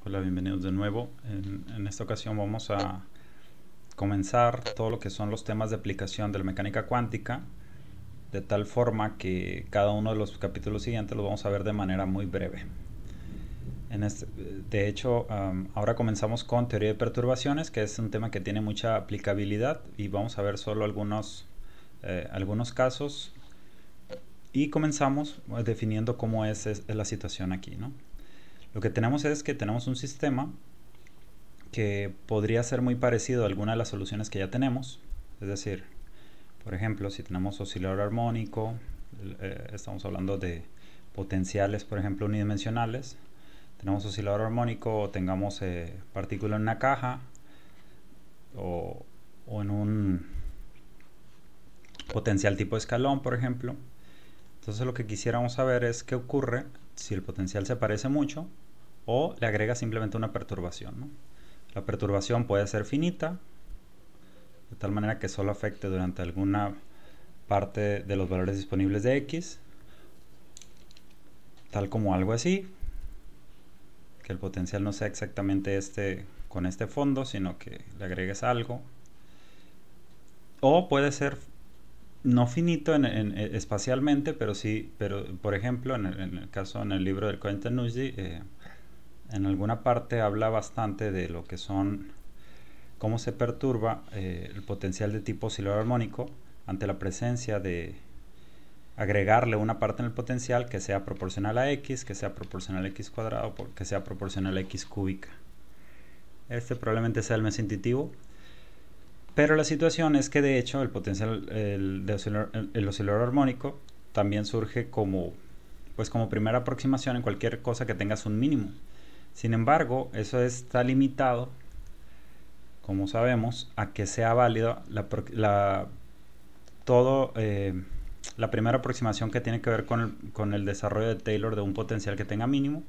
Hola, bienvenidos de nuevo. En esta ocasión vamos a comenzar todo lo que son los temas de aplicación de la mecánica cuántica, de tal forma que cada uno de los capítulos siguientes los vamos a ver de manera muy breve. De hecho, ahora comenzamos con teoría de perturbaciones, que es un tema que tiene mucha aplicabilidad, y vamos a ver solo algunos casos. Y comenzamos definiendo cómo es la situación aquí, ¿no? Lo que tenemos es que tenemos un sistema que podría ser muy parecido a alguna de las soluciones que ya tenemos. Es decir, por ejemplo, si tenemos oscilador armónico, estamos hablando de potenciales, por ejemplo, unidimensionales. Tenemos oscilador armónico o tengamos partícula en una caja o en un potencial tipo escalón, por ejemplo. Entonces lo que quisiéramos saber es qué ocurre si el potencial se parece mucho o le agrega simplemente una perturbación, ¿no? La perturbación puede ser finita, de tal manera que solo afecte durante alguna parte de los valores disponibles de X, tal como algo así, que el potencial no sea exactamente con este fondo, sino que le agregues algo. O puede ser no finito espacialmente, pero sí, pero por ejemplo, en el libro del Cohen-Tanuzzi, en alguna parte habla bastante de lo que son cómo se perturba el potencial de tipo oscilador armónico ante la presencia de agregarle una parte en el potencial que sea proporcional a x, que sea proporcional a x cuadrado, que sea proporcional a x cúbica. Este probablemente sea el más intuitivo, pero la situación es que de hecho el potencial, el oscilador armónico también surge como primera aproximación en cualquier cosa que tengas un mínimo. Sin embargo, eso está limitado, como sabemos, a que sea válida la primera aproximación que tiene que ver con el desarrollo de Taylor de un potencial que tenga mínimo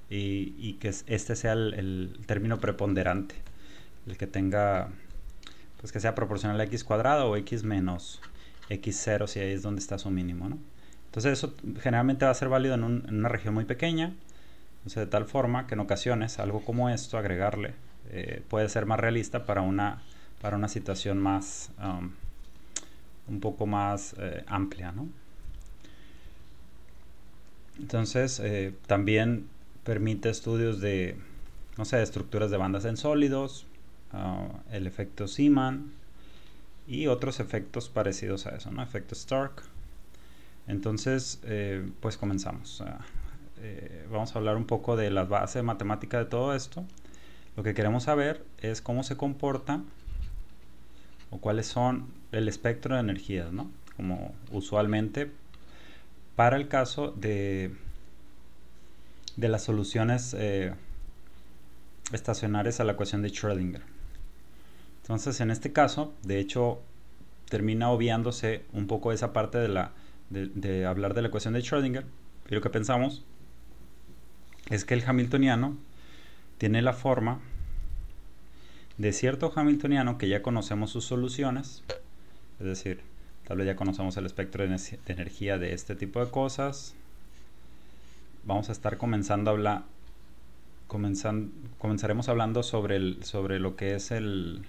y que este sea el término preponderante, el que tenga, pues que sea proporcional a x cuadrado o x menos x0 si ahí es donde está su mínimo, ¿no? Entonces eso generalmente va a ser válido en una región muy pequeña, entonces de tal forma que en ocasiones algo como esto, agregarle, puede ser más realista para una situación más un poco más amplia, ¿no? Entonces también permite estudios de, no sé, de estructuras de bandas en sólidos, el efecto Zeeman y otros efectos parecidos a eso, ¿no? Efecto Stark. Entonces, pues comenzamos. Vamos a hablar un poco de la base matemática de todo esto. Lo que queremos saber es cómo se comporta o cuáles son el espectro de energías, ¿no? Como usualmente para el caso de las soluciones estacionarias a la ecuación de Schrödinger. Entonces, en este caso, de hecho, termina obviándose un poco esa parte de hablar de la ecuación de Schrödinger, y lo que pensamos es que el hamiltoniano tiene la forma de cierto hamiltoniano que ya conocemos sus soluciones, es decir, tal vez ya conocemos el espectro de energía de este tipo de cosas. Vamos a estar comenzaremos hablando sobre lo que es el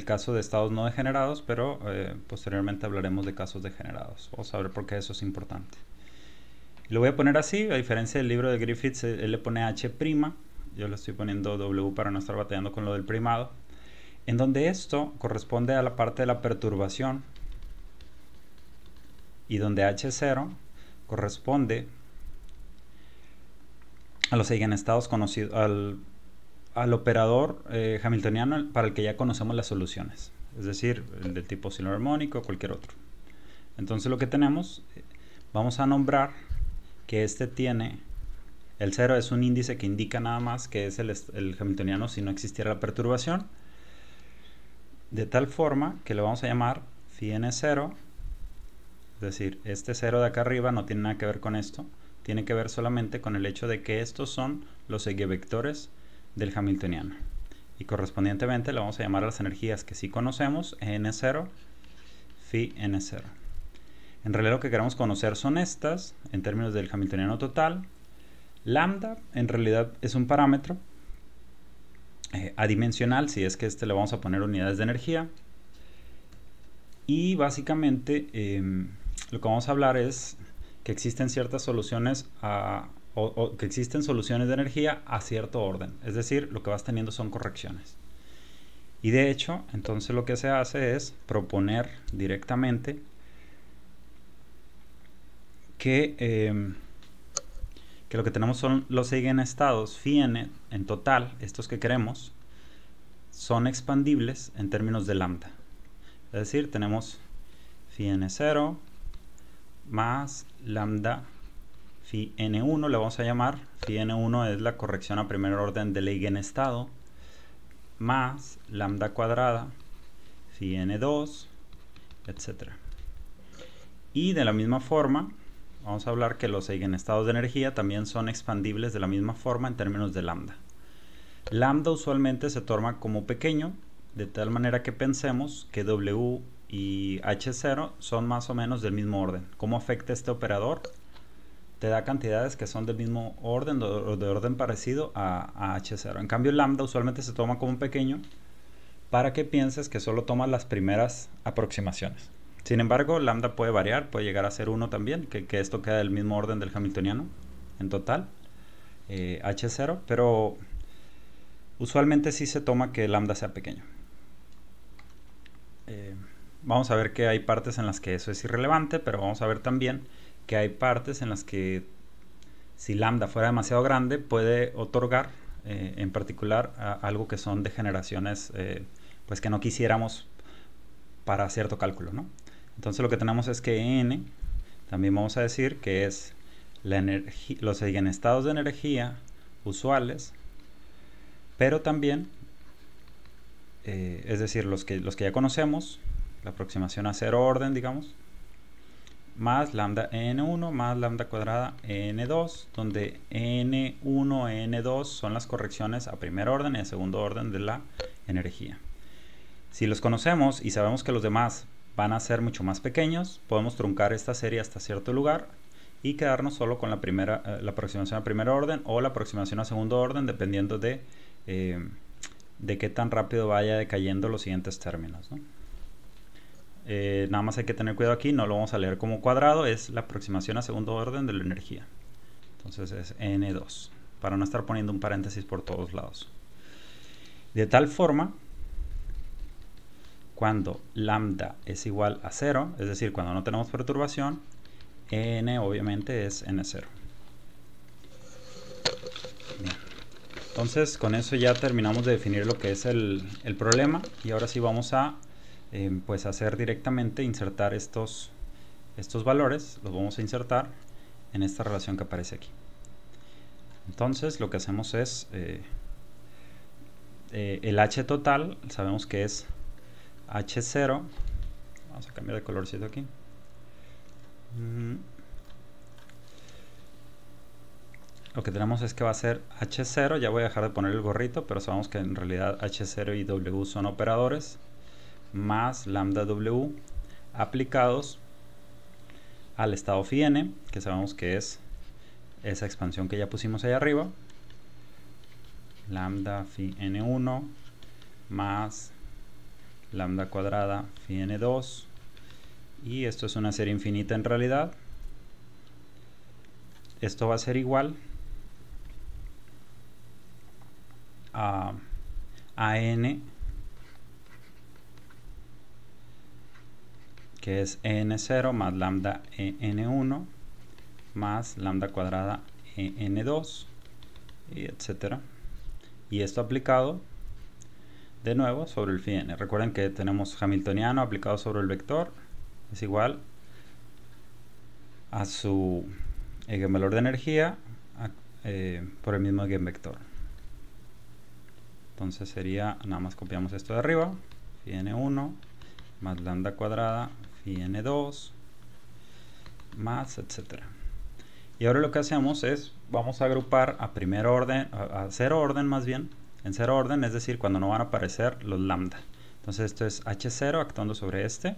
caso de estados no degenerados, pero posteriormente hablaremos de casos degenerados. Vamos a ver por qué eso es importante. Lo voy a poner así, a diferencia del libro de Griffiths, él le pone H', yo le estoy poniendo W para no estar batallando con lo del primado, en donde esto corresponde a la parte de la perturbación y donde H0 corresponde a los eigenestados conocidos, al operador hamiltoniano para el que ya conocemos las soluciones, es decir, el del tipo oscilador armónico o cualquier otro. Entonces lo que tenemos, vamos a nombrar que este tiene, el 0 es un índice que indica nada más que es el hamiltoniano si no existiera la perturbación, de tal forma que lo vamos a llamar phi n0, es decir, este 0 de acá arriba no tiene nada que ver con esto, tiene que ver solamente con el hecho de que estos son los eigenvectores del hamiltoniano, y correspondientemente le vamos a llamar a las energías que sí conocemos n0 phi n0. En realidad lo que queremos conocer son estas en términos del hamiltoniano total, Lambda en realidad es un parámetro adimensional, si es que le vamos a poner unidades de energía. Y básicamente lo que vamos a hablar es que existen ciertas soluciones o que existen soluciones de energía a cierto orden. Es decir, lo que vas teniendo son correcciones. Y de hecho, entonces lo que se hace es proponer directamente que lo que tenemos son los eigenestados phi n en total, estos que queremos, son expandibles en términos de lambda. Es decir, tenemos phi n0 más lambda phi n1, le vamos a llamar. Phi n1 es la corrección a primer orden del eigenestado, más lambda cuadrada phi n2, etc. Y de la misma forma, vamos a hablar que los eigenestados de energía también son expandibles de la misma forma en términos de lambda. Lambda usualmente se toma como pequeño, de tal manera que pensemos que W y H0 son más o menos del mismo orden. ¿Cómo afecta este operador? Te da cantidades que son del mismo orden o de orden parecido a H0. En cambio, lambda usualmente se toma como pequeño para que pienses que solo tomas las primeras aproximaciones. Sin embargo, lambda puede variar, puede llegar a ser 1 también, que esto queda del mismo orden del hamiltoniano en total, H0, pero usualmente sí se toma que lambda sea pequeño. Vamos a ver que hay partes en las que eso es irrelevante, pero vamos a ver también que hay partes en las que si lambda fuera demasiado grande puede otorgar en particular algo que son degeneraciones pues que no quisiéramos para cierto cálculo, ¿no? Entonces lo que tenemos es que n también vamos a decir que es los eigenestados de energía usuales, pero también es decir, los que ya conocemos, la aproximación a cero orden, digamos, más lambda n1 más lambda cuadrada n2, donde n1, n2 son las correcciones a primer orden y a segundo orden de la energía. Si los conocemos y sabemos que los demás van a ser mucho más pequeños, podemos truncar esta serie hasta cierto lugar y quedarnos solo con la aproximación a primer orden o la aproximación a segundo orden, dependiendo de qué tan rápido vaya decayendo los siguientes términos, ¿no? Nada más hay que tener cuidado aquí, no lo vamos a leer como cuadrado, es la aproximación a segundo orden de la energía. Entonces es n2, para no estar poniendo un paréntesis por todos lados. De tal forma, cuando lambda es igual a 0, es decir, cuando no tenemos perturbación, n obviamente es n0. Bien. Entonces con eso ya terminamos de definir lo que es el problema, y ahora sí vamos a pues hacer directamente, insertar estos valores, los vamos a insertar en esta relación que aparece aquí. Entonces lo que hacemos es el h total, sabemos que es h0, vamos a cambiar de colorcito aquí. Lo que tenemos es que va a ser h0, ya voy a dejar de poner el gorrito, pero sabemos que en realidad h0 y w son operadores, más lambda w aplicados al estado phi n, que sabemos que es esa expansión que ya pusimos ahí arriba, lambda phi n1 más lambda cuadrada phi n2, y esto es una serie infinita en realidad. Esto va a ser igual a n, que es n0 más lambda n1 más lambda cuadrada n2, y etcétera. Y esto aplicado de nuevo sobre el phi n. Recuerden que tenemos hamiltoniano aplicado sobre el vector, es igual a su eigenvalor de energía por el mismo eigenvector. Entonces sería, nada más copiamos esto de arriba, phi n1 más lambda cuadrada phi n2 más etcétera. Y ahora lo que hacemos es, vamos a agrupar a primer orden, a cero orden más bien, en cero orden, es decir, cuando no van a aparecer los lambda. Entonces esto es h0 actuando sobre este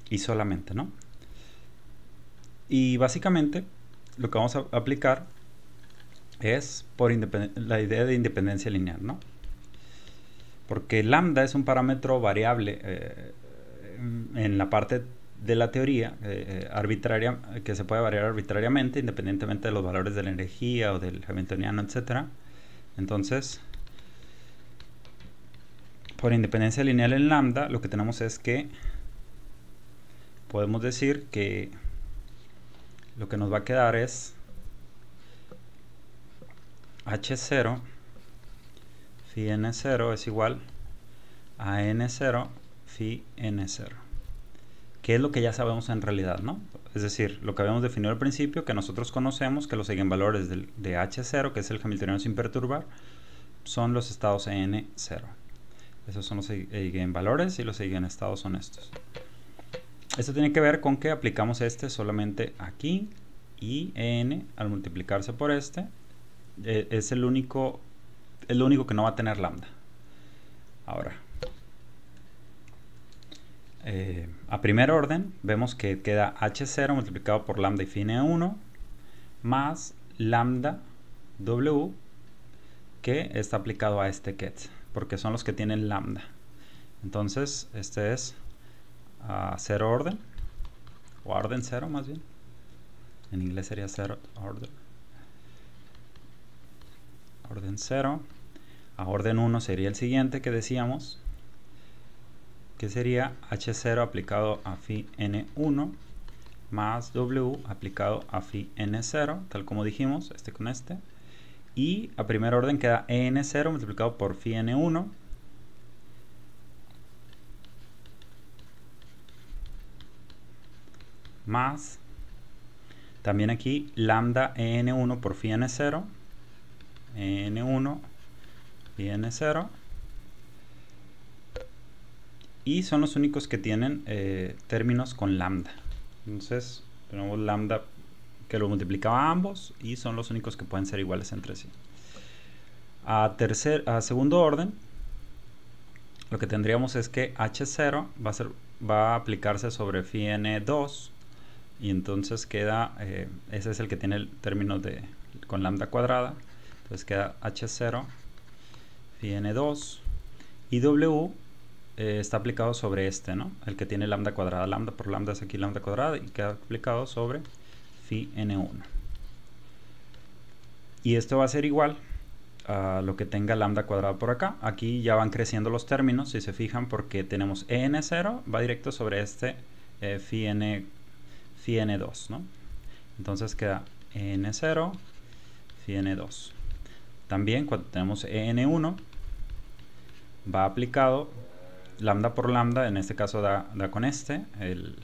y solamente, ¿no? Y básicamente lo que vamos a aplicar es por la idea de independencia lineal, ¿no? Porque lambda es un parámetro variable en la parte de la teoría arbitraria, que se puede variar arbitrariamente independientemente de los valores de la energía o del hamiltoniano, etc. Entonces, por independencia lineal en lambda, lo que tenemos es que podemos decir que lo que nos va a quedar es h0 phi n0 es igual a n0 phi n0, que es lo que ya sabemos en realidad, ¿no? Es decir, lo que habíamos definido al principio, que nosotros conocemos que los eigenvalores de h0, que es el hamiltoniano sin perturbar, son los estados n0. Esos son los eigenvalores y los eigenestados son estos. Esto tiene que ver con que aplicamos este solamente aquí y n al multiplicarse por este es lo único que no va a tener lambda. Ahora, a primer orden vemos que queda h0 multiplicado por lambda y phi n1 más lambda w, que está aplicado a este ket, porque son los que tienen lambda. Entonces este es a cero orden, o orden cero más bien, en inglés sería cero order, orden 0. A orden 1 sería el siguiente que decíamos, que sería h0 aplicado a phi n1 más w aplicado a phi n0, tal como dijimos, este con este. Y a primer orden queda n0 multiplicado por phi n1 más también aquí lambda n1 por phi n0, n1 phi n0, y son los únicos que tienen términos con lambda. Entonces tenemos lambda que lo multiplicaba a ambos y son los únicos que pueden ser iguales entre sí. A segundo orden, lo que tendríamos es que h0 va a aplicarse sobre phi n2, y entonces queda, ese es el que tiene el término con lambda cuadrada. Entonces queda h0 phi n2 y w está aplicado sobre este, ¿no? El que tiene lambda cuadrada. Lambda por lambda es aquí lambda cuadrada y queda aplicado sobre phi n1. Y esto va a ser igual a lo que tenga lambda cuadrada por acá. Aquí ya van creciendo los términos, si se fijan, porque tenemos n0 va directo sobre este phi n2, ¿no? Entonces queda n0 phi n2. También cuando tenemos n1 va aplicado lambda por lambda, en este caso da con este, el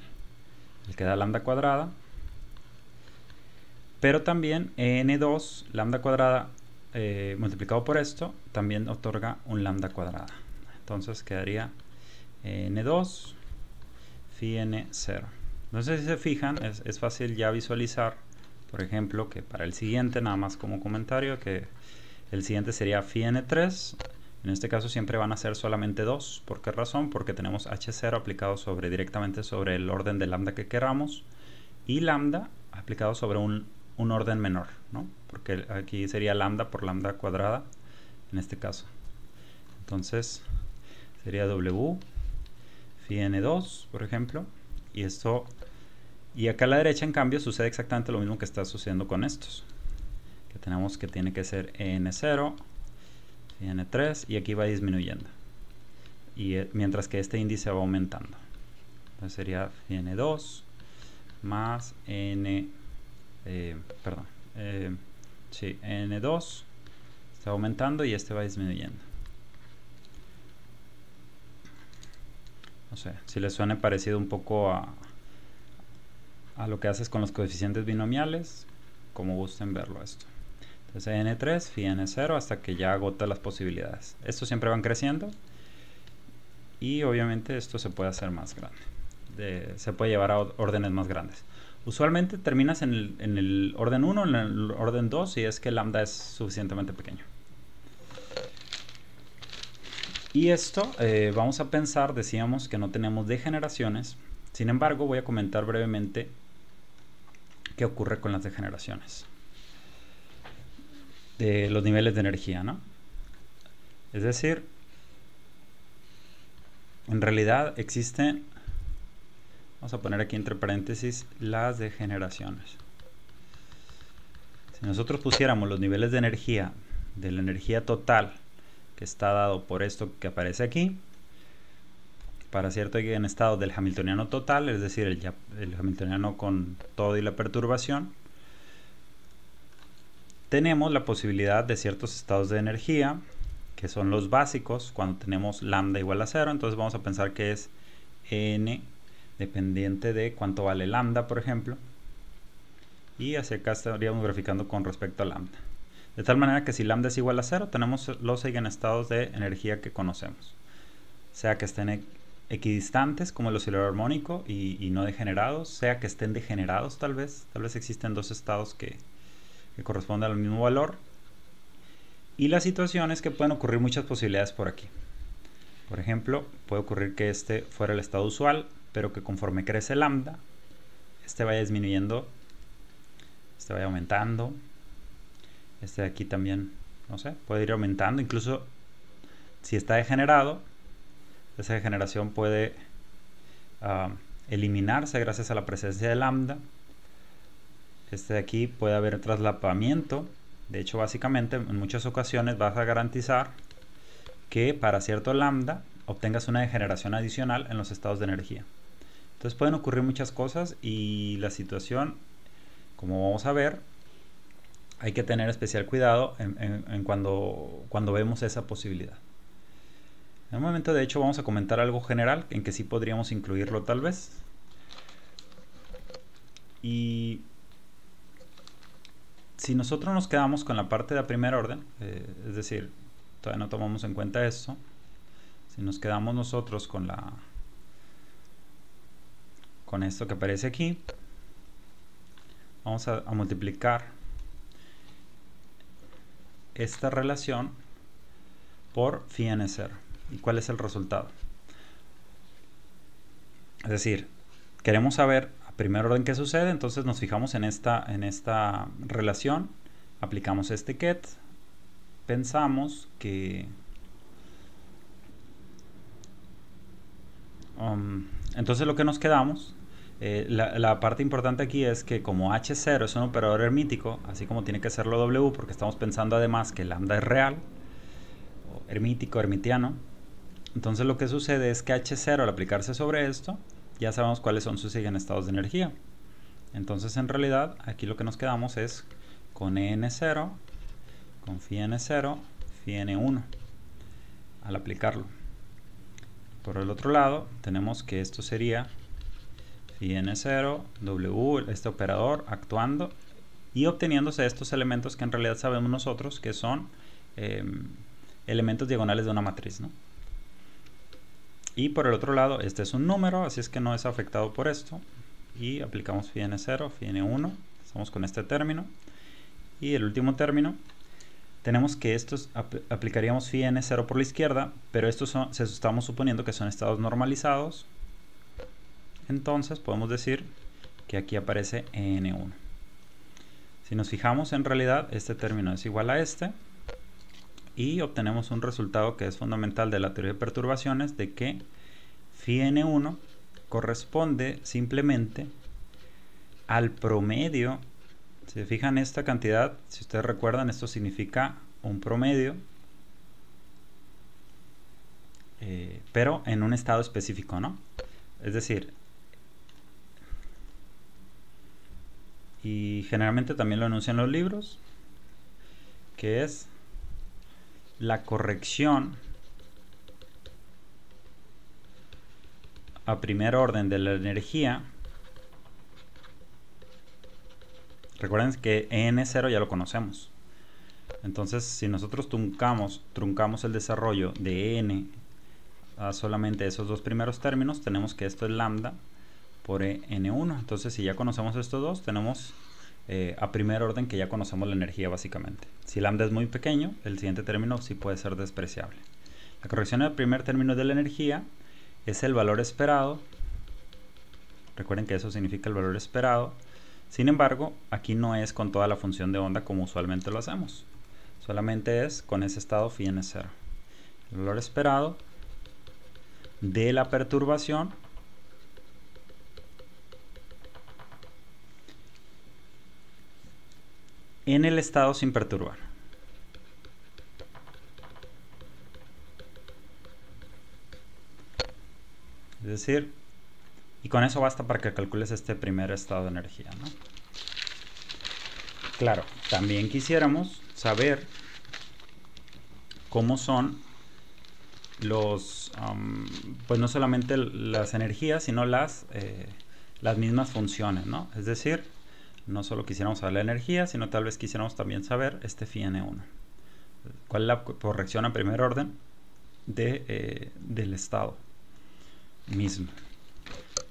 que da lambda cuadrada, pero también n2 lambda cuadrada multiplicado por esto también otorga un lambda cuadrada. Entonces quedaría n2 phi n0. Entonces, si se fijan, es fácil ya visualizar, por ejemplo, que para el siguiente, nada más como comentario, que el siguiente sería phi n3. En este caso siempre van a ser solamente 2. ¿Por qué razón? Porque tenemos h0 aplicado directamente sobre el orden de lambda que queramos, y lambda aplicado sobre un orden menor, ¿no? Porque aquí sería lambda por lambda cuadrada en este caso. Entonces sería w phi n2, por ejemplo, y esto, y acá a la derecha en cambio sucede exactamente lo mismo que está sucediendo con estos, que tenemos que tiene que ser n0 phi n3, y aquí va disminuyendo, y mientras que este índice va aumentando. Entonces sería phi n2 más n2 está aumentando y este va disminuyendo. No sé, si les suena parecido un poco a lo que haces con los coeficientes binomiales, como gusten verlo esto. Entonces n3 phi n0 hasta que ya agota las posibilidades. Estos siempre van creciendo y obviamente esto se puede hacer más grande. Se puede llevar a órdenes más grandes. Usualmente terminas en el orden 1, en el orden 2, si es que lambda es suficientemente pequeño. Y esto, vamos a pensar, decíamos que no tenemos degeneraciones. Sin embargo, voy a comentar brevemente qué ocurre con las degeneraciones. de los niveles de energía, ¿no? Es decir, en realidad existen, vamos a poner aquí entre paréntesis, las degeneraciones. Si nosotros pusiéramos los niveles de energía de la energía total que está dado por esto que aparece aquí, para cierto eigenestado del hamiltoniano total, es decir, el hamiltoniano con todo y la perturbación, tenemos la posibilidad de ciertos estados de energía que son los básicos cuando tenemos lambda igual a 0. Entonces vamos a pensar que es n dependiente de cuánto vale lambda, por ejemplo, y hacia acá estaríamos graficando con respecto a lambda, de tal manera que si lambda es igual a 0 tenemos los eigenestados de energía que conocemos, sea que estén equidistantes como el oscilador armónico y no degenerados, sea que estén degenerados, tal vez existen dos estados que corresponden al mismo valor. Y la situación es que pueden ocurrir muchas posibilidades por aquí. Por ejemplo, puede ocurrir que este fuera el estado usual, pero que conforme crece lambda, este vaya disminuyendo, este vaya aumentando, este de aquí también, no sé, puede ir aumentando. Incluso si está degenerado, esa degeneración puede eliminarse gracias a la presencia de lambda. Este de aquí puede haber traslapamiento. De hecho, básicamente, en muchas ocasiones vas a garantizar que para cierto lambda obtengas una degeneración adicional en los estados de energía. Entonces pueden ocurrir muchas cosas y la situación, como vamos a ver, hay que tener especial cuidado en cuando vemos esa posibilidad. En un momento, de hecho, vamos a comentar algo general en que sí podríamos incluirlo tal vez. Y si nosotros nos quedamos con la parte de la primer orden, es decir, todavía no tomamos en cuenta esto, si nos quedamos nosotros con esto que aparece aquí, vamos a multiplicar esta relación por phi n 0. ¿Y cuál es el resultado? Es decir, queremos saber a primer orden qué sucede, entonces nos fijamos en esta relación, aplicamos este ket, pensamos que entonces lo que nos quedamos, la parte importante aquí es que como H0 es un operador hermítico, así como tiene que serlo W, porque estamos pensando además que lambda es real, o hermítico, hermitiano, entonces lo que sucede es que H0 al aplicarse sobre esto, ya sabemos cuáles son sus eigenestados de energía. Entonces en realidad aquí lo que nos quedamos es con EN0, con phi n0, phi n1 al aplicarlo. Por el otro lado tenemos que esto sería phi n0, W, este operador actuando y obteniéndose estos elementos que en realidad sabemos nosotros que son elementos diagonales de una matriz, ¿no? Y por el otro lado, este es un número, así es que no es afectado por esto. Y aplicamos phi n0, phi n1. Estamos con este término. Y el último término, tenemos que estos aplicaríamos phi n0 por la izquierda, pero estos estamos suponiendo que son estados normalizados. Entonces podemos decir que aquí aparece n1. Si nos fijamos, en realidad este término es igual a este. Y obtenemos un resultado que es fundamental de la teoría de perturbaciones, de que phi n1 corresponde simplemente al promedio. Si se fijan esta cantidad, si ustedes recuerdan, esto significa un promedio, pero en un estado específico, ¿no? Es decir, y generalmente también lo enuncian los libros, que es la corrección a primer orden de la energía. Recuerden que EN0 ya lo conocemos. Entonces, si nosotros truncamos el desarrollo de EN a solamente esos dos primeros términos, tenemos que esto es lambda por EN1. Entonces, si ya conocemos estos dos, tenemos a primer orden que ya conocemos la energía básicamente. Si lambda es muy pequeño, el siguiente término sí puede ser despreciable. La corrección del primer término de la energía es el valor esperado. Recuerden que eso significa el valor esperado. Sin embargo, aquí no es con toda la función de onda como usualmente lo hacemos. Solamente es con ese estado phi n0. El valor esperado de la perturbación en el estado sin perturbar. Es decir, y con eso basta para que calcules este primer estado de energía, ¿no? Claro, también quisiéramos saber cómo son los, pues no solamente las energías, sino las mismas funciones, ¿no? Es decir, no solo quisiéramos saber la energía, sino tal vez quisiéramos también saber este phi n1. ¿Cuál es la corrección a primer orden del estado mismo?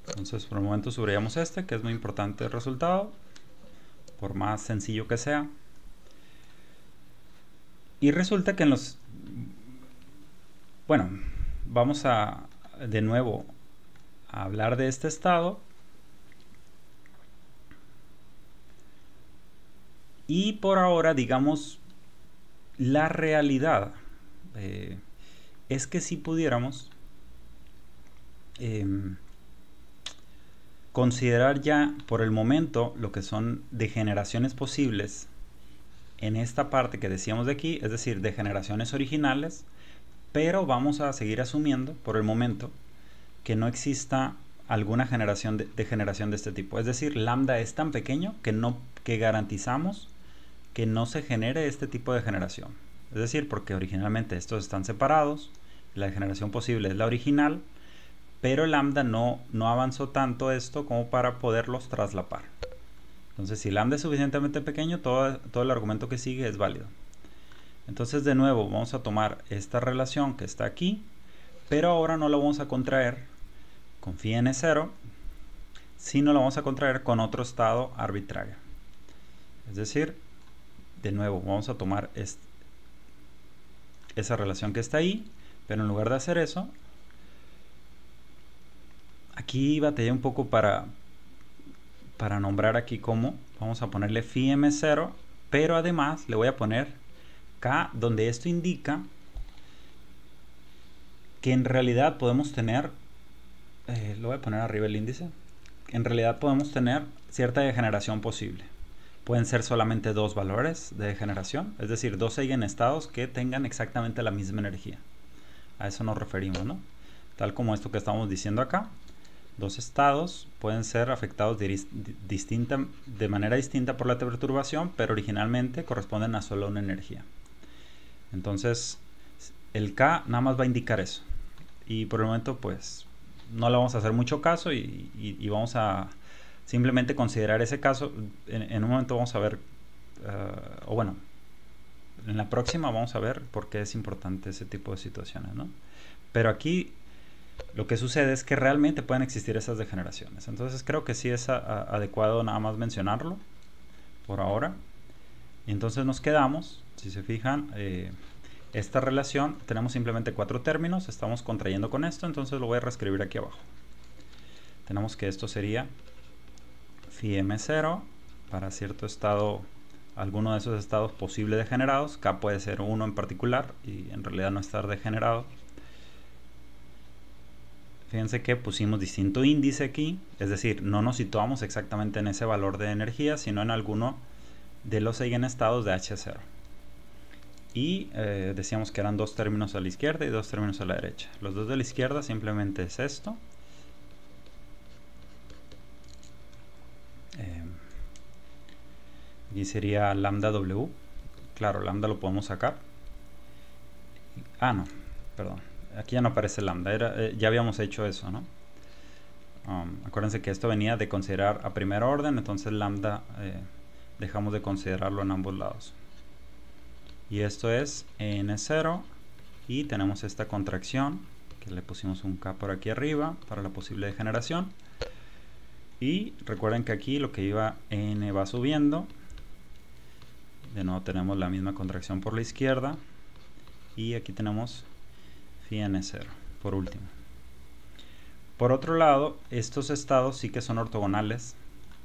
Entonces, por el momento subrayamos este, que es muy importante el resultado, por más sencillo que sea. Y resulta que en los... Bueno, vamos a de nuevo a hablar de este estado. Y por ahora, digamos, la realidad es que si pudiéramos considerar ya por el momento lo que son degeneraciones posibles en esta parte que decíamos de aquí, es decir, degeneraciones originales, pero vamos a seguir asumiendo por el momento que no exista alguna degeneración de este tipo. Es decir, lambda es tan pequeño que garantizamos que no se genere este tipo de generación. Es decir, porque originalmente estos están separados, la degeneración posible es la original, pero lambda no avanzó tanto esto como para poderlos traslapar. Entonces, si lambda es suficientemente pequeño, todo el argumento que sigue es válido. Entonces, de nuevo, vamos a tomar esta relación que está aquí, pero ahora no la vamos a contraer con phi n0, sino la vamos a contraer con otro estado arbitrario. Es decir, de nuevo, vamos a tomar esa relación que está ahí, pero en lugar de hacer eso, aquí batallé un poco para nombrar aquí cómo. Vamos a ponerle phi m0, pero además le voy a poner k, donde esto indica que en realidad podemos tener, lo voy a poner arriba el índice, en realidad podemos tener cierta degeneración posible. Pueden ser solamente dos valores de degeneración, es decir, dos eigenestados que tengan exactamente la misma energía. A eso nos referimos, ¿no? Tal como esto que estamos diciendo acá. Dos estados pueden ser afectados de manera distinta por la perturbación, pero originalmente corresponden a solo una energía. Entonces, el K nada más va a indicar eso. Y por el momento, pues, no le vamos a hacer mucho caso y vamos a simplemente considerar ese caso. En un momento vamos a ver, o bueno, en la próxima vamos a ver por qué es importante ese tipo de situaciones, ¿no? Pero aquí lo que sucede es que realmente pueden existir esas degeneraciones. Entonces creo que sí es adecuado nada más mencionarlo por ahora. Y entonces nos quedamos, si se fijan, esta relación, tenemos simplemente 4 términos, estamos contrayendo con esto, entonces lo voy a reescribir aquí abajo. Tenemos que esto sería phi m0 para cierto estado, alguno de esos estados posibles degenerados. K puede ser uno en particular y en realidad no estar degenerado. Fíjense que pusimos distinto índice aquí, es decir, no nos situamos exactamente en ese valor de energía, sino en alguno de los eigenestados de H0. Y decíamos que eran dos términos a la izquierda y dos términos a la derecha. Los dos de la izquierda simplemente es esto. Y sería lambda W. Claro, lambda lo podemos sacar. Ah, no, perdón. Aquí ya no aparece lambda, ya habíamos hecho eso, ¿no? Acuérdense que esto venía de considerar a primer orden, entonces lambda dejamos de considerarlo en ambos lados. Y esto es n0 y tenemos esta contracción, que le pusimos un k por aquí arriba para la posible degeneración. Y recuerden que aquí lo que iba n va subiendo. De nuevo tenemos la misma contracción por la izquierda. Y aquí tenemos phi n0 por último. Por otro lado, estos estados sí que son ortogonales.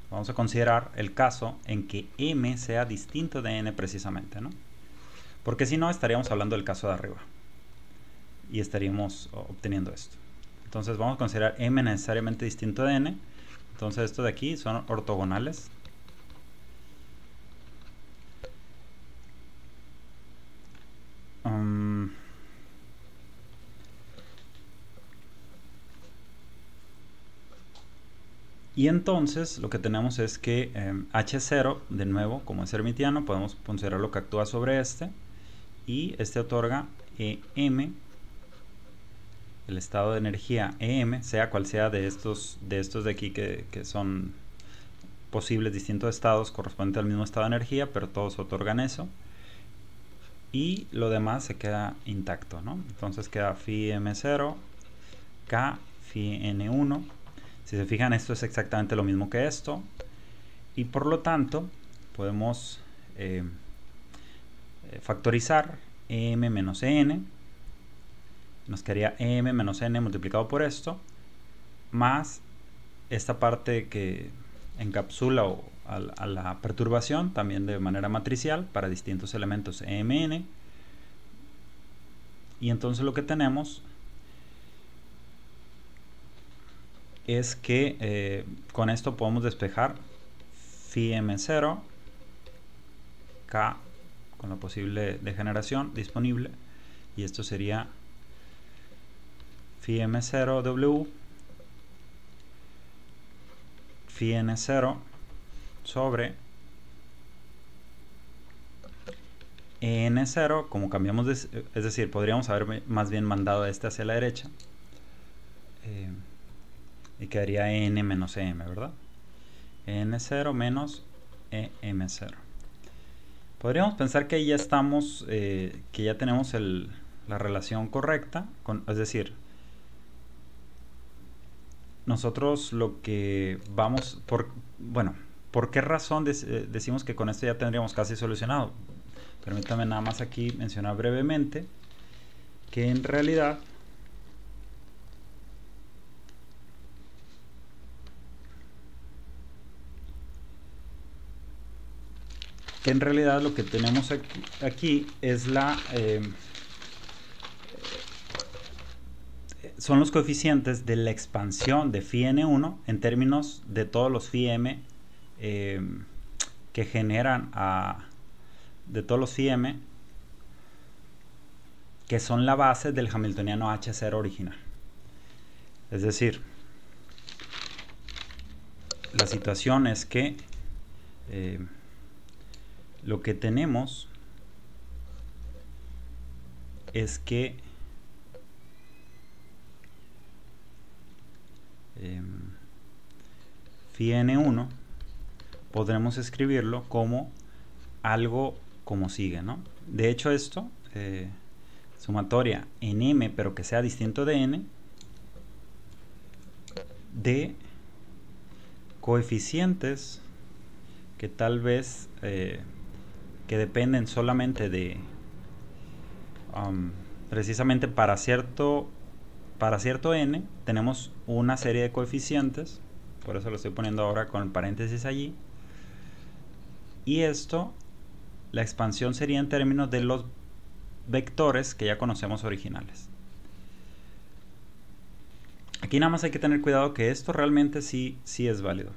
Vamos a considerar el caso en que m sea distinto de n precisamente, ¿no? porque si no estaríamos hablando del caso de arriba y estaríamos obteniendo esto. Entonces vamos a considerar m necesariamente distinto de n. Entonces estos de aquí son ortogonales. Y entonces lo que tenemos es que H0, de nuevo, como es hermitiano, podemos considerar lo que actúa sobre este. Y este otorga EM, el estado de energía EM, sea cual sea de estos de aquí que son posibles distintos estados correspondientes al mismo estado de energía, pero todos otorgan eso. Y lo demás se queda intacto, ¿no? Entonces queda phi M0, K, phi N1. Si se fijan, esto es exactamente lo mismo que esto. Y por lo tanto, podemos factorizar m menos n. Nos quedaría m menos n multiplicado por esto, más esta parte que encapsula a la perturbación, también de manera matricial, para distintos elementos mn. Y entonces lo que tenemos es que con esto podemos despejar phi m0, k con la posible degeneración disponible, y esto sería phi m0w, phi n0 sobre en0, como cambiamos es decir, podríamos haber más bien mandado este hacia la derecha, y quedaría n menos em, ¿verdad? n0 menos em0. Podríamos pensar que ahí ya estamos, que ya tenemos la relación correcta, es decir, nosotros lo que vamos, bueno, ¿por qué razón decimos que con esto ya tendríamos casi solucionado? Permítame nada más aquí mencionar brevemente que en realidad lo que tenemos aquí es son los coeficientes de la expansión de phi n1 en términos de todos los phi m que generan de todos los phi m que son la base del hamiltoniano H0 original. Es decir, la situación es que lo que tenemos es que phi n1 podremos escribirlo como algo como sigue, ¿no? De hecho esto, sumatoria en m, pero que sea distinto de n, de coeficientes que tal vez que dependen solamente de precisamente para cierto n tenemos una serie de coeficientes, por eso lo estoy poniendo ahora con el paréntesis allí, y esto, la expansión sería en términos de los vectores que ya conocemos originales. Aquí nada más hay que tener cuidado que esto realmente sí es válido.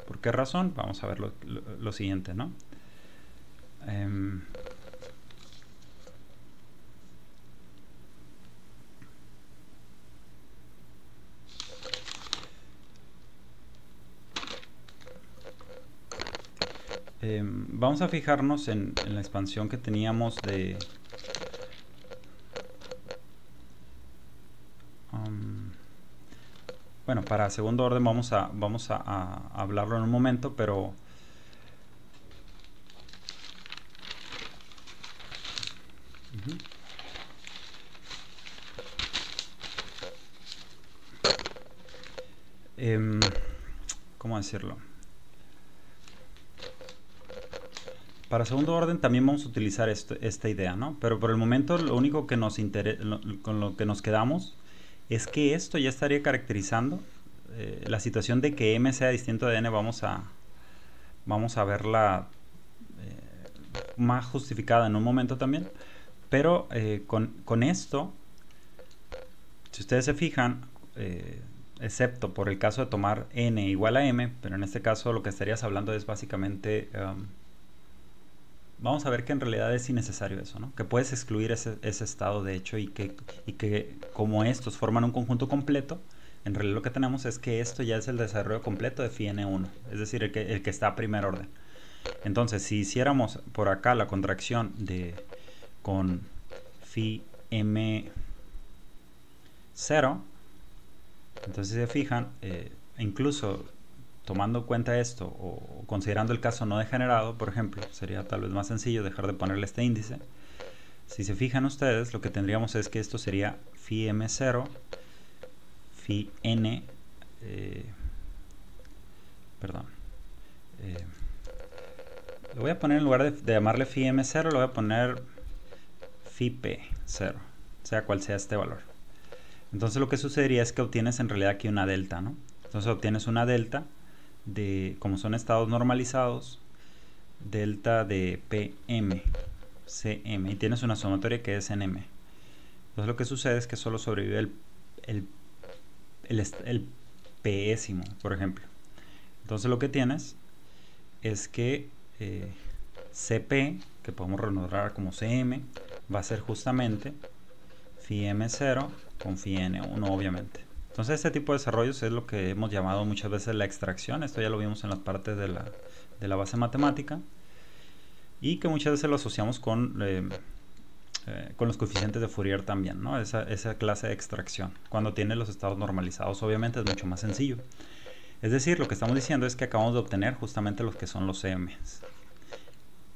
¿Por qué razón? Vamos a ver lo siguiente, ¿no? Vamos a fijarnos en la expansión que teníamos de bueno, para segundo orden vamos a hablarlo en un momento, pero ¿cómo decirlo? Para segundo orden también vamos a utilizar esta idea, ¿no? Pero por el momento lo único que con lo que nos quedamos es que esto ya estaría caracterizando la situación de que m sea distinto de n. Vamos a verla más justificada en un momento también, pero con esto, si ustedes se fijan, excepto por el caso de tomar n igual a m, pero en este caso lo que estarías hablando es básicamente, vamos a ver que en realidad es innecesario eso, ¿no? Que puedes excluir ese estado de hecho y que como estos forman un conjunto completo, en realidad lo que tenemos es que esto ya es el desarrollo completo de phi n1, es decir, el que está a primer orden. Entonces, si hiciéramos por acá la contracción con phi m0, entonces si se fijan, incluso tomando en cuenta esto o considerando el caso no degenerado, por ejemplo, sería tal vez más sencillo dejar de ponerle este índice. Si se fijan ustedes, lo que tendríamos es que esto sería phi m0, phi n, perdón, lo voy a poner en lugar de llamarle phi m0, lo voy a poner phi p0, sea cual sea este valor. Entonces lo que sucedería es que obtienes en realidad aquí una delta, ¿no? Entonces obtienes una delta de, como son estados normalizados, delta de PM, CM, y tienes una sumatoria que es en M. Entonces lo que sucede es que solo sobrevive el pésimo, por ejemplo. Entonces lo que tienes es que CP, que podemos renombrar como CM, va a ser justamente phi M0 con phi N1, obviamente. Entonces este tipo de desarrollos es lo que hemos llamado muchas veces la extracción. Esto ya lo vimos en las partes de la base matemática y que muchas veces lo asociamos con los coeficientes de Fourier también, ¿no? Esa clase de extracción. Cuando tiene los estados normalizados, obviamente es mucho más sencillo. Es decir, lo que estamos diciendo es que acabamos de obtener justamente los que son los CMs.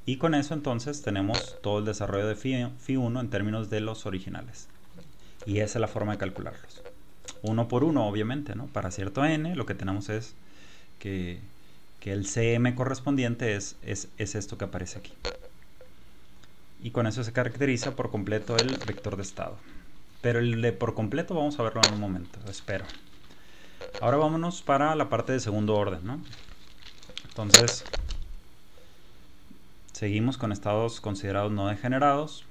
Y con eso entonces tenemos todo el desarrollo de phi1 en términos de los originales. Y esa es la forma de calcularlos. Uno por uno, obviamente, ¿no? Para cierto n, lo que tenemos es que el CM correspondiente es esto que aparece aquí. Y con eso se caracteriza por completo el vector de estado. Pero el de por completo vamos a verlo en un momento, espero. Ahora vámonos para la parte de segundo orden, ¿no? Entonces, seguimos con estados considerados no degenerados.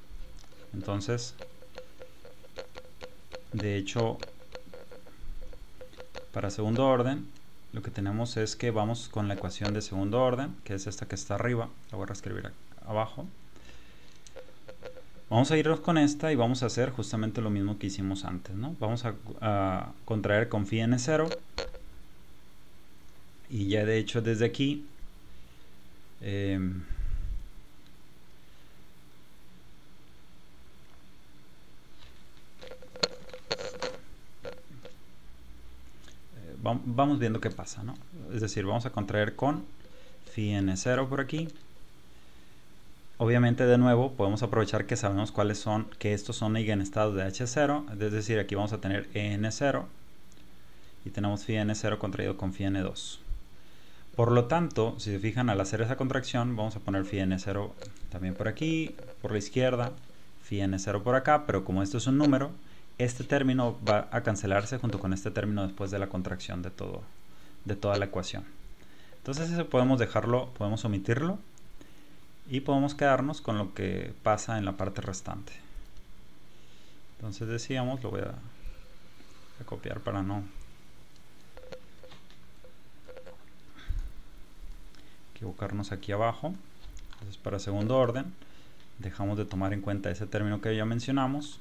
Entonces, de hecho, para segundo orden, lo que tenemos es que vamos con la ecuación de segundo orden, que es esta que está arriba. La voy a reescribir abajo. Vamos a irnos con esta y vamos a hacer justamente lo mismo que hicimos antes, ¿no? Vamos a contraer con phi n0 y ya de hecho desde aquí vamos viendo qué pasa, ¿no? Es decir, vamos a contraer con phi n0 por aquí. Obviamente, de nuevo, podemos aprovechar que sabemos cuáles son, que estos son eigenestados de H0, es decir, aquí vamos a tener EN0 y tenemos phi n0 contraído con phi n2. Por lo tanto, si se fijan, al hacer esa contracción, vamos a poner phi n0 también por aquí, por la izquierda, phi n0 por acá, pero como esto es un número, este término va a cancelarse junto con este término después de la contracción de toda la ecuación. Entonces, eso podemos dejarlo, podemos omitirlo. Y podemos quedarnos con lo que pasa en la parte restante. Entonces decíamos, lo voy a copiar para no equivocarnos aquí abajo. Entonces para segundo orden dejamos de tomar en cuenta ese término que ya mencionamos.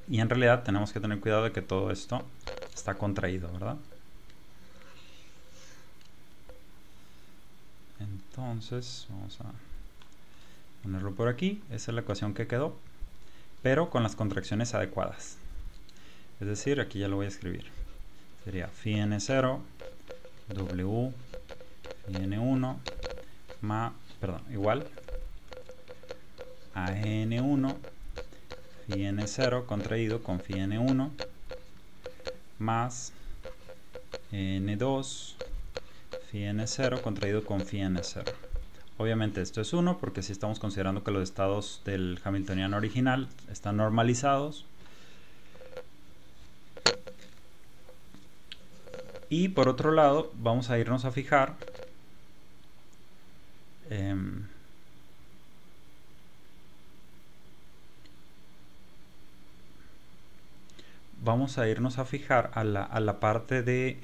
Y en realidad tenemos que tener cuidado de que todo esto está contraído, ¿verdad? Entonces vamos a ponerlo por aquí. Esa es la ecuación que quedó, pero con las contracciones adecuadas. Es decir, aquí ya lo voy a escribir. Sería phi n0 w phi n1 igual a n1 phi n0 contraído con phi n1 más n2 phi n0 contraído con phi n0. Obviamente esto es 1 porque si estamos considerando que los estados del hamiltoniano original están normalizados. Y por otro lado, vamos a irnos a fijar a la parte de...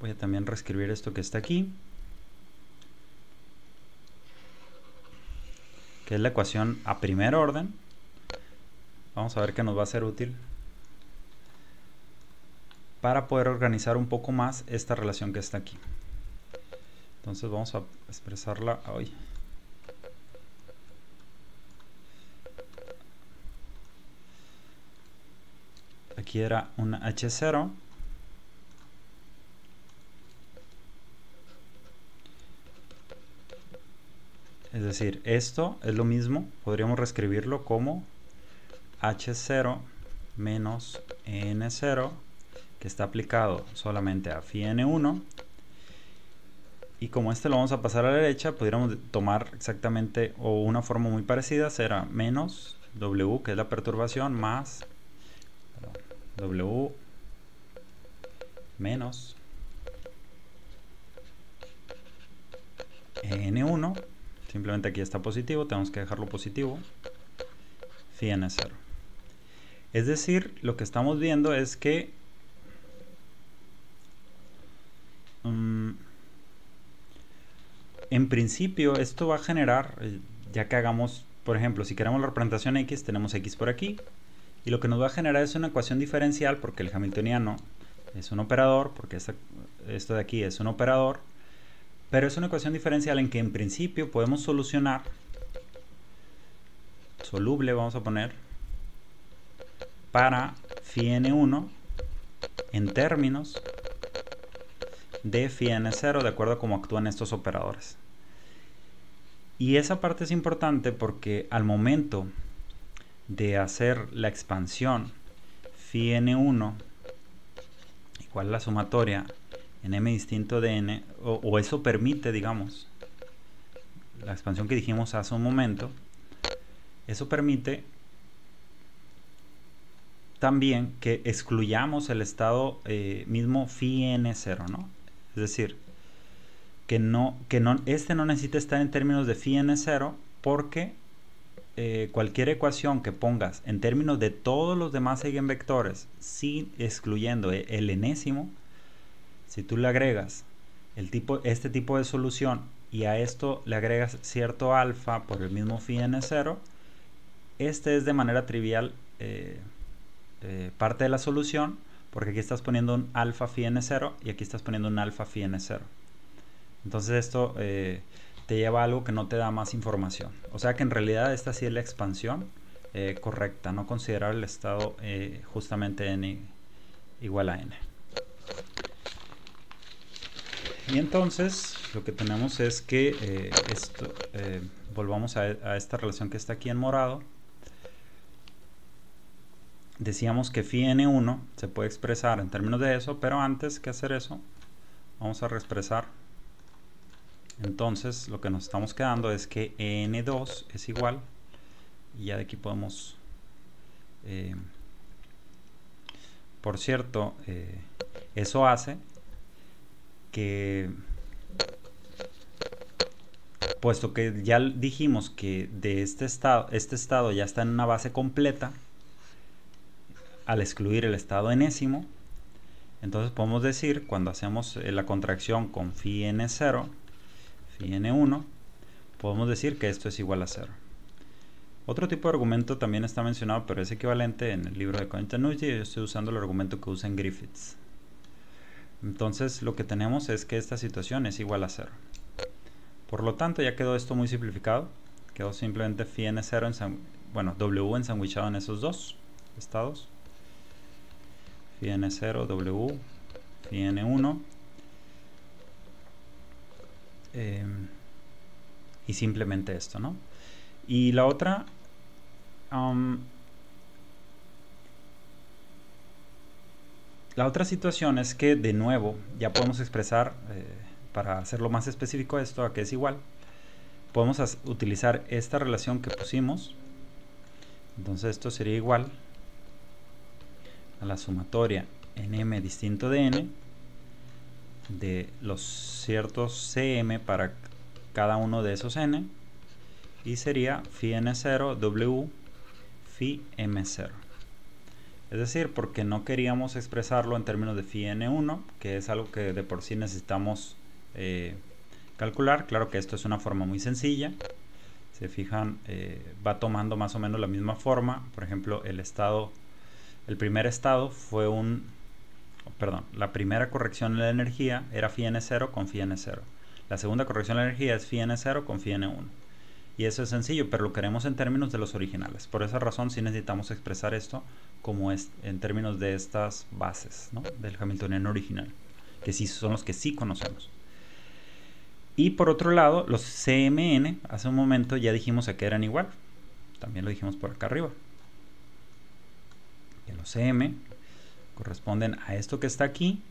Voy a también reescribir esto que está aquí, que es la ecuación a primer orden. Vamos a ver qué nos va a ser útil para poder organizar un poco más esta relación que está aquí. Entonces vamos a expresarla hoy. Aquí era una H0 es decir, esto es lo mismo, podríamos reescribirlo como H0 menos N0, que está aplicado solamente a phi n1, y como este lo vamos a pasar a la derecha, podríamos tomar exactamente, o una forma muy parecida, será menos W, que es la perturbación, más W menos N1, simplemente aquí está positivo, tenemos que dejarlo positivo, phi n0. Es decir, lo que estamos viendo es que en principio esto va a generar, ya que hagamos, por ejemplo, si queremos la representación X, tenemos X por aquí, y lo que nos va a generar es una ecuación diferencial, porque el hamiltoniano es un operador, porque esto de aquí es un operador, pero es una ecuación diferencial en que en principio podemos solucionar, soluble vamos a poner, para phi n1 en términos de phi n0 de acuerdo a cómo actúan estos operadores. Y esa parte es importante porque al momento de hacer la expansión phi n1 igual a la sumatoria en m distinto de n, o eso permite, digamos, la expansión que dijimos hace un momento, eso permite también que excluyamos el estado mismo phi n0, ¿no? Es decir, este no necesita estar en términos de phi n0 porque cualquier ecuación que pongas en términos de todos los demás eigenvectores, sin excluyendo el enésimo, si tú le agregas este tipo de solución y a esto le agregas cierto alfa por el mismo phi n0, este es de manera trivial parte de la solución, porque aquí estás poniendo un alfa phi n0 y aquí estás poniendo un alfa phi n0. Entonces esto te lleva a algo que no te da más información. O sea que en realidad esta sí es la expansión correcta, no considerar el estado justamente n igual a n. Y entonces lo que tenemos es que volvamos a esta relación que está aquí en morado. Decíamos que phi n1 se puede expresar en términos de eso, pero antes que hacer eso vamos a reexpresar. Entonces lo que nos estamos quedando es que n2 es igual, y ya de aquí podemos por cierto, eso hace que, puesto que ya dijimos que de este estado ya está en una base completa, al excluir el estado enésimo, entonces podemos decir, cuando hacemos la contracción con phi n0, phi n1, podemos decir que esto es igual a 0. Otro tipo de argumento también está mencionado, pero es equivalente en el libro de Cohen-Tanucci, y yo estoy usando el argumento que usa en Griffiths. Entonces lo que tenemos es que esta situación es igual a 0. Por lo tanto ya quedó esto muy simplificado. Quedó simplemente phi n0, W ensanguichado en esos dos estados. Phi n0, W, phi n1. Y simplemente esto, ¿no? Y la otra... la otra situación es que, de nuevo, ya podemos expresar, para hacerlo más específico esto, a que es igual, podemos utilizar esta relación que pusimos. Entonces esto sería igual a la sumatoria en m distinto de n de los ciertos cm para cada uno de esos n, y sería phi n0 w phi m0. Es decir, porque no queríamos expresarlo en términos de phi n1, que es algo que de por sí necesitamos calcular. Claro que esto es una forma muy sencilla. Se fijan, va tomando más o menos la misma forma. Por ejemplo, el primer estado fue la primera corrección de la energía era phi n0 con phi n0. La segunda corrección de la energía es phi n0 con phi n1. Y eso es sencillo, pero lo queremos en términos de los originales. Por esa razón sí necesitamos expresar esto como es en términos de estas bases, ¿no?, del hamiltoniano original, que sí son los que sí conocemos. Y por otro lado, los CMN, hace un momento ya dijimos a que eran igual. También lo dijimos por acá arriba. Que los CM corresponden a esto que está aquí,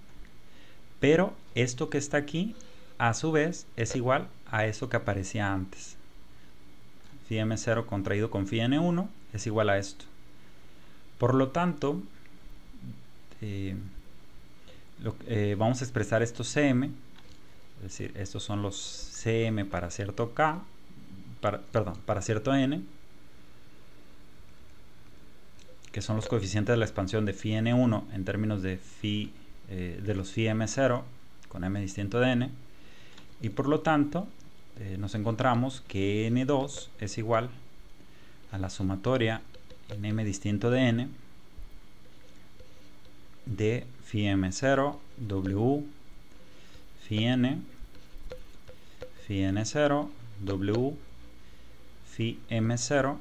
pero esto que está aquí, a su vez, es igual a eso que aparecía antes. Phi m0 contraído con phi n1 es igual a esto. Por lo tanto, vamos a expresar estos CM, es decir, estos son los CM para cierto K, para cierto N, que son los coeficientes de la expansión de phi n1 en términos de los phi m0 con m distinto de n, y por lo tanto nos encontramos que n2 es igual a la sumatoria en m distinto de n de phi m0 w phi n phi n0 w phi m0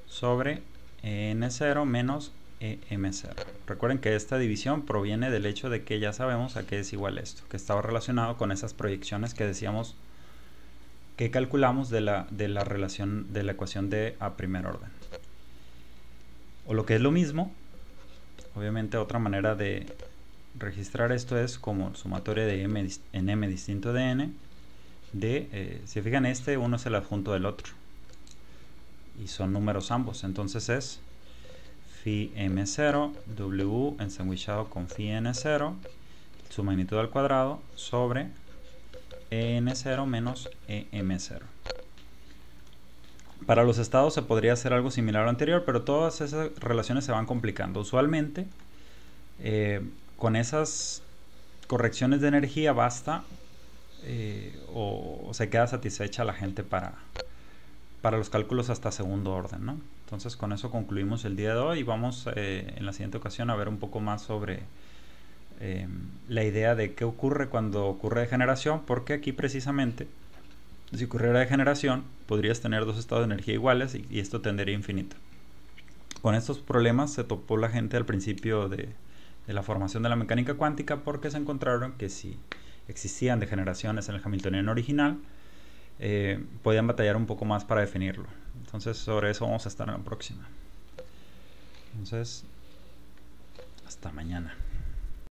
sobre n0 menos em0. Recuerden que esta división proviene del hecho de que ya sabemos a qué es igual esto, que estaba relacionado con esas proyecciones que decíamos que calculamos de la relación de la ecuación de a primer orden. O lo que es lo mismo, obviamente otra manera de registrar esto es como sumatoria de m en m distinto de n de, si fijan, uno es el adjunto del otro y son números ambos, entonces es phi m0 w ensanguichado con phi n0 su magnitud al cuadrado sobre en0 menos em0. Para los estados se podría hacer algo similar a lo anterior, pero todas esas relaciones se van complicando. Usualmente con esas correcciones de energía basta o se queda satisfecha la gente para los cálculos hasta segundo orden, ¿no? Entonces con eso concluimos el día de hoy y vamos en la siguiente ocasión a ver un poco más sobre la idea de qué ocurre cuando ocurre degeneración, porque aquí precisamente si ocurriera degeneración podrías tener dos estados de energía iguales y esto tendería a infinito. Con estos problemas se topó la gente al principio de la formación de la mecánica cuántica, porque se encontraron que si existían degeneraciones en el hamiltoniano original podían batallar un poco más para definirlo. Entonces sobre eso vamos a estar en la próxima. Entonces hasta mañana.